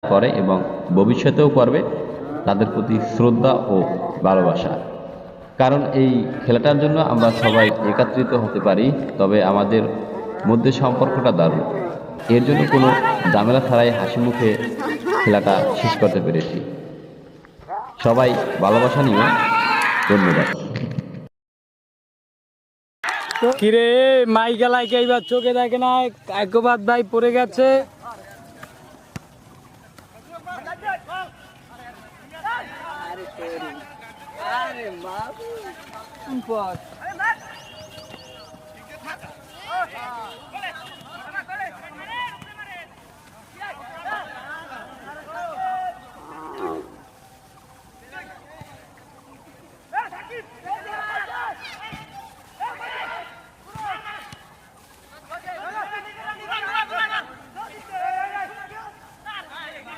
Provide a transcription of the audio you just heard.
করে এবং ভবিষ্যতেও করবে, তাদের প্রতি শ্রদ্ধা ও ভালোবাসা। কারণ এই খেলাটার জন্য আমরা সবাই একত্রিত হতে পারি, তবে আমাদের মধ্যে সম্পর্কটা দারুণ। এর জন্য কোনো ঝামেলা ছাড়াই হাসি মুখে খেলাটা শেষ করতে পেরেছি। সবাই ভালোবাসা নিও। ধন্যবাদ। কিরে মাইকেল এইবার চোখে দেখে না, একবার ভাই পড়ে গেছে। আরে